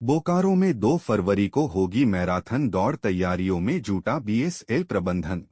बोकारो में 2 फरवरी को होगी मैराथन दौड़, तैयारियों में जुटा बीएसएल प्रबंधन।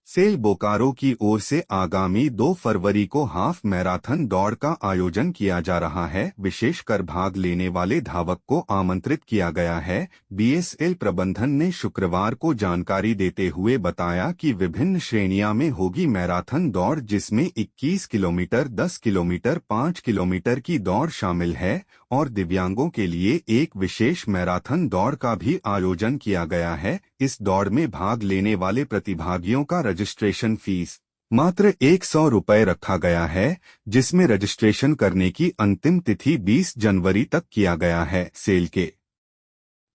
सेल बोकारो की ओर से आगामी 2 फरवरी को हाफ मैराथन दौड़ का आयोजन किया जा रहा है। विशेषकर भाग लेने वाले धावक को आमंत्रित किया गया है। बीएसएल प्रबंधन ने शुक्रवार को जानकारी देते हुए बताया कि विभिन्न श्रेणियां में होगी मैराथन दौड़, जिसमें 21 किलोमीटर, 10 किलोमीटर, 5 किलोमीटर की दौड़ शामिल है और दिव्यांगों के लिए एक विशेष मैराथन दौड़ का भी आयोजन किया गया है। इस दौड़ में भाग लेने वाले प्रतिभागियों का रजिस्ट्रेशन फीस मात्र 100 रुपये रखा गया है, जिसमें रजिस्ट्रेशन करने की अंतिम तिथि 20 जनवरी तक किया गया है। सेल के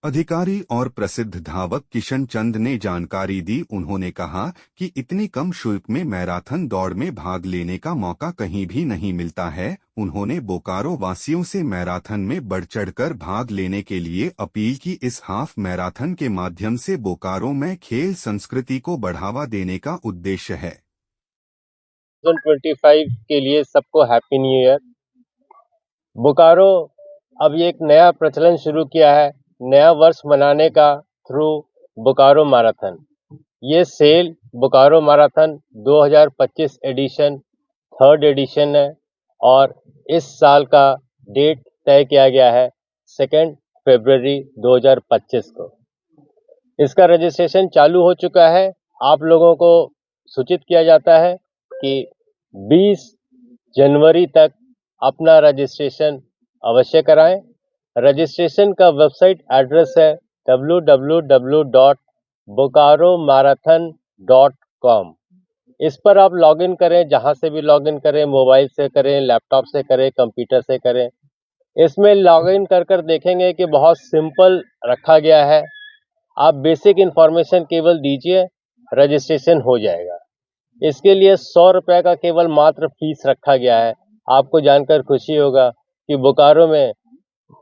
अधिकारी और प्रसिद्ध धावक किशन चंद ने जानकारी दी। उन्होंने कहा कि इतनी कम शुल्क में मैराथन दौड़ में भाग लेने का मौका कहीं भी नहीं मिलता है। उन्होंने बोकारो वासियों से मैराथन में बढ़ चढ़कर भाग लेने के लिए अपील की। इस हाफ मैराथन के माध्यम से बोकारो में खेल संस्कृति को बढ़ावा देने का उद्देश्य है। 2025 के लिए सबको हैप्पी न्यू ईयर। बोकारो अब ये एक नया प्रचलन शुरू किया है, नया वर्ष मनाने का थ्रू बोकारो मैराथन। ये SAIL Bokaro marathon 2025 edition, third edition है और इस साल का डेट तय किया गया है 2 फरवरी 2025 को। इसका रजिस्ट्रेशन चालू हो चुका है। आप लोगों को सूचित किया जाता है कि 20 जनवरी तक अपना रजिस्ट्रेशन अवश्य कराएं। रजिस्ट्रेशन का वेबसाइट एड्रेस है www.bokaromarathon.com। इस पर आप लॉगिन करें, जहां से भी लॉगिन करें, मोबाइल से करें, लैपटॉप से करें, कंप्यूटर से करें। इसमें लॉगिन कर देखेंगे कि बहुत सिंपल रखा गया है। आप बेसिक इन्फॉर्मेशन केवल दीजिए, रजिस्ट्रेशन हो जाएगा। इसके लिए 100 रुपये का केवल मात्र फीस रखा गया है। आपको जानकर खुशी होगा कि बोकारो में,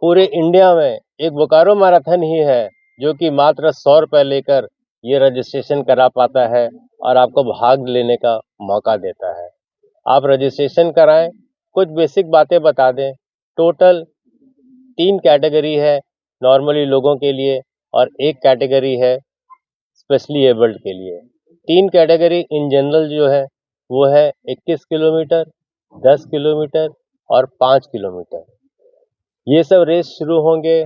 पूरे इंडिया में एक बोकारो मैराथन ही है जो कि मात्र 100 रुपये लेकर ये रजिस्ट्रेशन करा पाता है और आपको भाग लेने का मौका देता है। आप रजिस्ट्रेशन कराएं। कुछ बेसिक बातें बता दें। टोटल 3 कैटेगरी है नॉर्मली लोगों के लिए और 1 कैटेगरी है स्पेशली एबल्ड के लिए। 3 कैटेगरी इन जनरल जो है वो है 21 किलोमीटर, 10 किलोमीटर और 5 किलोमीटर। ये सब रेस शुरू होंगे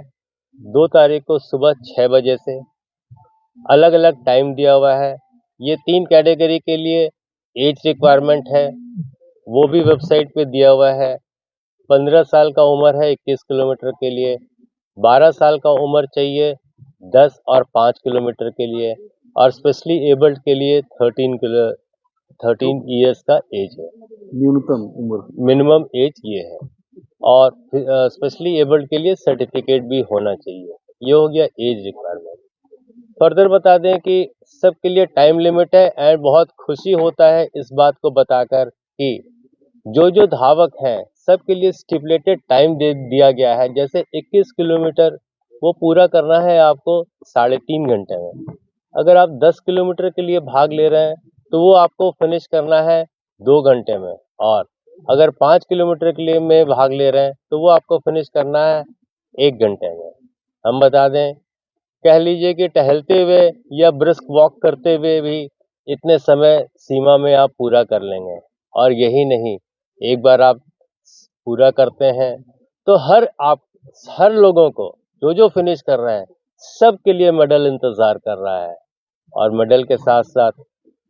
2 तारीख को सुबह 6 बजे से। अलग अलग टाइम दिया हुआ है। ये 3 कैटेगरी के लिए एज रिक्वायरमेंट है, वो भी वेबसाइट पे दिया हुआ है। 15 साल का उम्र है 21 किलोमीटर के लिए, 12 साल का उम्र चाहिए 10 और 5 किलोमीटर के लिए, और स्पेशली एबल्ड के लिए 13 ईयर्स का एज है। मिनिमम एज ये है। और स्पेशली एबल्ड के लिए सर्टिफिकेट भी होना चाहिए। ये हो गया एज रिक्वायरमेंट। फर्दर बता दें कि सबके लिए टाइम लिमिट है एंड बहुत खुशी होता है इस बात को बताकर कि जो धावक हैं सबके लिए स्टिपुलेटेड टाइम दे दिया गया है। जैसे 21 किलोमीटर वो पूरा करना है आपको 3.5 घंटे में। अगर आप 10 किलोमीटर के लिए भाग ले रहे हैं तो वो आपको फिनिश करना है 2 घंटे में, और अगर 5 किलोमीटर के लिए में भाग ले रहे हैं तो वो आपको फिनिश करना है 1 घंटे में। हम बता दें, कह लीजिए कि टहलते हुए या ब्रिस्क वॉक करते हुए भी इतने समय सीमा में आप पूरा कर लेंगे। और यही नहीं, एक बार आप पूरा करते हैं तो हर लोगों को जो फिनिश कर रहे हैं सबके लिए मेडल इंतजार कर रहा है, और मेडल के साथ साथ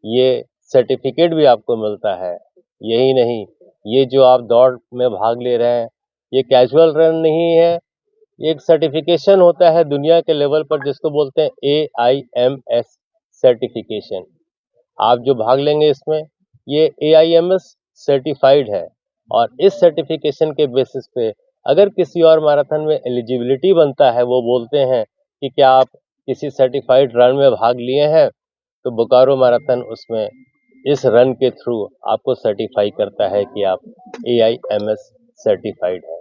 ये सर्टिफिकेट भी आपको मिलता है। यही नहीं, ये जो आप दौड़ में भाग ले रहे हैं ये कैजुअल रन नहीं है, ये एक सर्टिफिकेशन होता है दुनिया के लेवल पर जिसको बोलते हैं AIMS सर्टिफिकेशन। आप जो भाग लेंगे इसमें ये AIMS सर्टिफाइड है, और इस सर्टिफिकेशन के बेसिस पे अगर किसी और मैराथन में एलिजिबिलिटी बनता है, वो बोलते हैं कि क्या आप किसी सर्टिफाइड रन में भाग लिए हैं, तो बोकारो मैराथन उसमें इस रन के थ्रू आपको सर्टिफाई करता है कि आप AIMS सर्टिफाइड है।